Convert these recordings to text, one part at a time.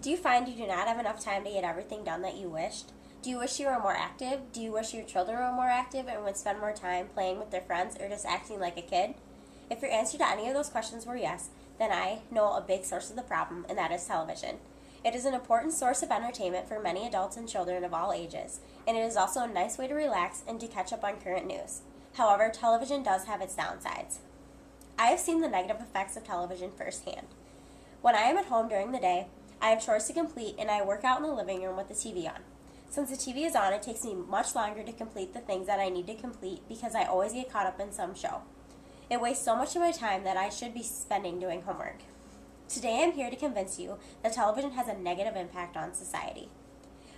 Do you find you do not have enough time to get everything done that you wished? Do you wish you were more active? Do you wish your children were more active and would spend more time playing with their friends or just acting like a kid? If your answer to any of those questions were yes, then I know a big source of the problem, and that is television. It is an important source of entertainment for many adults and children of all ages, and it is also a nice way to relax and to catch up on current news. However, television does have its downsides. I have seen the negative effects of television firsthand. When I am at home during the day, I have chores to complete and I work out in the living room with the TV on. Since the TV is on, it takes me much longer to complete the things that I need to complete because I always get caught up in some show. It wastes so much of my time that I should be spending doing homework. Today I'm here to convince you that television has a negative impact on society.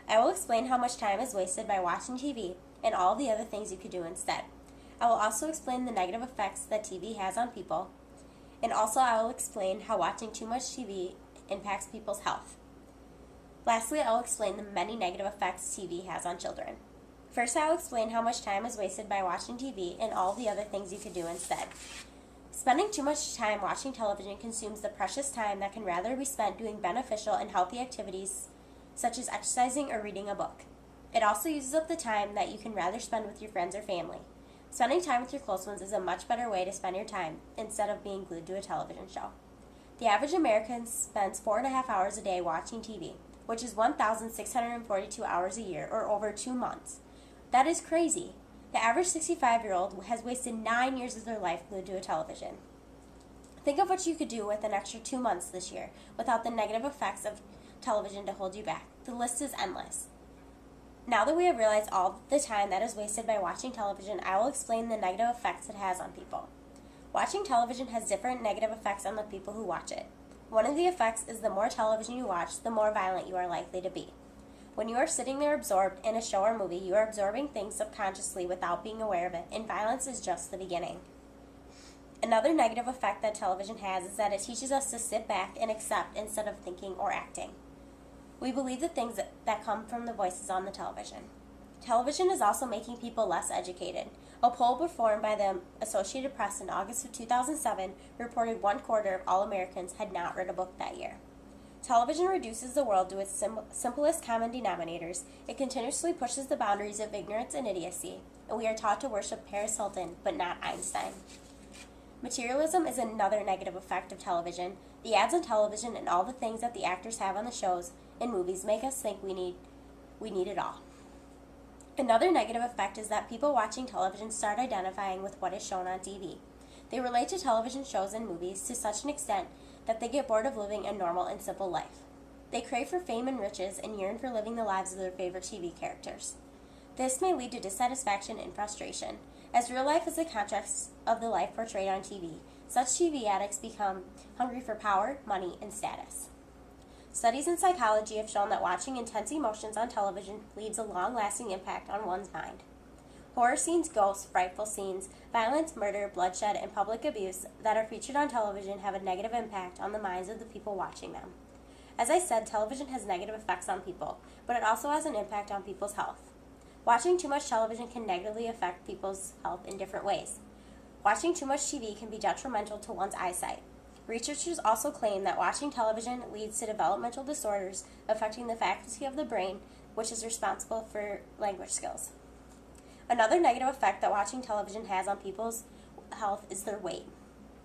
I will explain how much time is wasted by watching TV and all the other things you could do instead. I will also explain the negative effects that TV has on people, and also I will explain how watching too much TV impacts people's health. Lastly, I will explain the many negative effects TV has on children. First, I will explain how much time is wasted by watching TV and all the other things you could do instead. Spending too much time watching television consumes the precious time that can rather be spent doing beneficial and healthy activities such as exercising or reading a book. It also uses up the time that you can rather spend with your friends or family. Spending time with your close ones is a much better way to spend your time instead of being glued to a television show. The average American spends 4.5 hours a day watching TV, which is 1,642 hours a year, or over 2 months. That is crazy. The average 65-year-old has wasted 9 years of their life glued to a television. Think of what you could do with an extra 2 months this year without the negative effects of television to hold you back. The list is endless. Now that we have realized all the time that is wasted by watching television, I will explain the negative effects it has on people. Watching television has different negative effects on the people who watch it. One of the effects is the more television you watch, the more violent you are likely to be. When you are sitting there absorbed in a show or movie, you are absorbing things subconsciously without being aware of it, and violence is just the beginning. Another negative effect that television has is that it teaches us to sit back and accept instead of thinking or acting. We believe the things that come from the voices on the television. Television is also making people less educated. A poll performed by the Associated Press in August of 2007 reported 1/4 of all Americans had not read a book that year. Television reduces the world to its simplest common denominators. It continuously pushes the boundaries of ignorance and idiocy, and we are taught to worship Paris Hilton, but not Einstein. Materialism is another negative effect of television. The ads on television and all the things that the actors have on the shows and movies make us think we need it all. Another negative effect is that people watching television start identifying with what is shown on TV. They relate to television shows and movies to such an extent that they get bored of living a normal and simple life. They crave for fame and riches and yearn for living the lives of their favorite TV characters. This may lead to dissatisfaction and frustration. As real life is the contrast of the life portrayed on TV, such TV addicts become hungry for power, money, and status. Studies in psychology have shown that watching intense emotions on television leaves a long-lasting impact on one's mind. Horror scenes, ghosts, frightful scenes, violence, murder, bloodshed, and public abuse that are featured on television have a negative impact on the minds of the people watching them. As I said, television has negative effects on people, but it also has an impact on people's health. Watching too much television can negatively affect people's health in different ways. Watching too much TV can be detrimental to one's eyesight. Researchers also claim that watching television leads to developmental disorders affecting the faculty of the brain, which is responsible for language skills. Another negative effect that watching television has on people's health is their weight.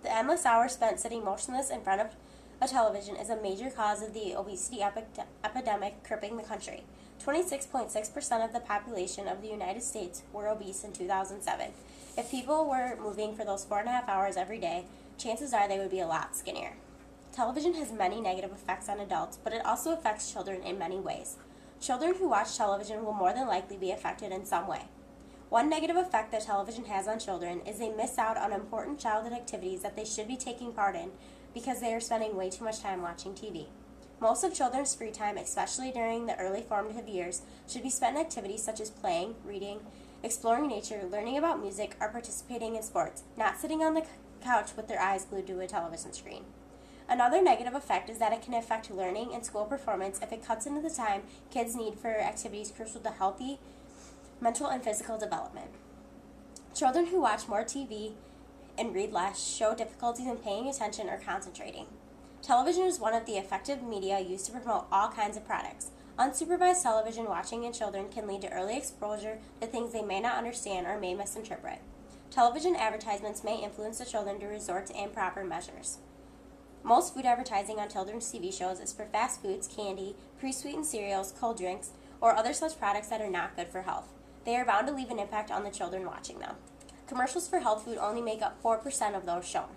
The endless hours spent sitting motionless in front of a television is a major cause of the obesity epidemic crippling the country. 26.6% of the population of the United States were obese in 2007. If people were moving for those 4.5 hours every day, chances are they would be a lot skinnier. Television has many negative effects on adults, but it also affects children in many ways. Children who watch television will more than likely be affected in some way. One negative effect that television has on children is they miss out on important childhood activities that they should be taking part in because they are spending way too much time watching TV. Most of children's free time, especially during the early formative years, should be spent in activities such as playing, reading, exploring nature, learning about music, or participating in sports, not sitting on the couch with their eyes glued to a television screen. Another negative effect is that it can affect learning and school performance if it cuts into the time kids need for activities crucial to healthy mental and physical development. Children who watch more TV and read less show difficulties in paying attention or concentrating. Television is one of the effective media used to promote all kinds of products. Unsupervised television watching in children can lead to early exposure to things they may not understand or may misinterpret. Television advertisements may influence the children to resort to improper measures. Most food advertising on children's TV shows is for fast foods, candy, pre-sweetened cereals, cold drinks, or other such products that are not good for health. They are bound to leave an impact on the children watching them. Commercials for health food only make up 4% of those shown.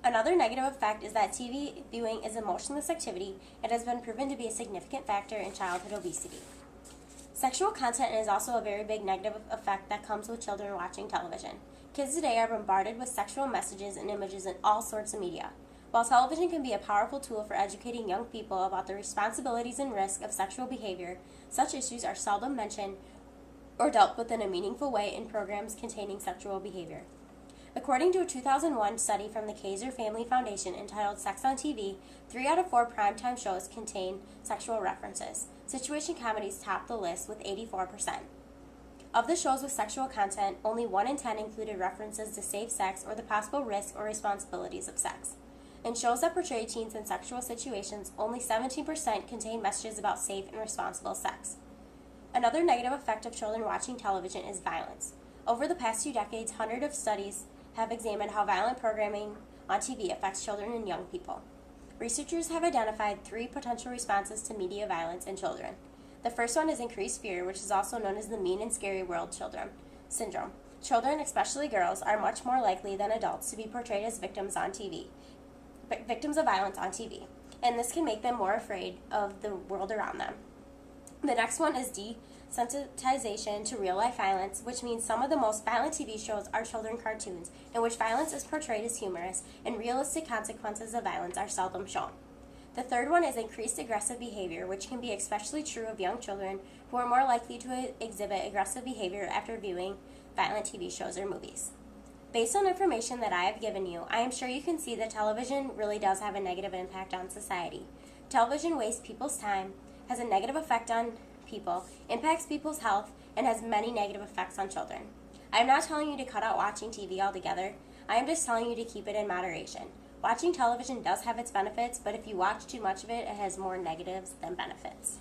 Another negative effect is that TV viewing is a motionless activity and has been proven to be a significant factor in childhood obesity. Sexual content is also a very big negative effect that comes with children watching television. Kids today are bombarded with sexual messages and images in all sorts of media. While television can be a powerful tool for educating young people about the responsibilities and risks of sexual behavior, such issues are seldom mentioned or dealt with in a meaningful way in programs containing sexual behavior. According to a 2001 study from the Kaiser Family Foundation entitled Sex on TV, 3 out of 4 primetime shows contain sexual references. Situation comedies top the list with 84%. Of the shows with sexual content, only 1 in 10 included references to safe sex or the possible risks or responsibilities of sex. In shows that portray teens in sexual situations, only 17% contain messages about safe and responsible sex. Another negative effect of children watching television is violence. Over the past 2 decades, hundreds of studies have examined how violent programming on TV affects children and young people. Researchers have identified 3 potential responses to media violence in children. The first one is increased fear, which is also known as the mean and scary world syndrome. Children, especially girls, are much more likely than adults to be portrayed as victims of violence on TV, and this can make them more afraid of the world around them. The next one is desensitization to real-life violence, which means some of the most violent TV shows are children cartoons, in which violence is portrayed as humorous, and realistic consequences of violence are seldom shown. The third one is increased aggressive behavior, which can be especially true of young children who are more likely to exhibit aggressive behavior after viewing violent TV shows or movies. Based on information that I have given you, I am sure you can see that television really does have a negative impact on society. Television wastes people's time, has a negative effect on people, impacts people's health, and has many negative effects on children. I am not telling you to cut out watching TV altogether. I am just telling you to keep it in moderation. Watching television does have its benefits, but if you watch too much of it, it has more negatives than benefits.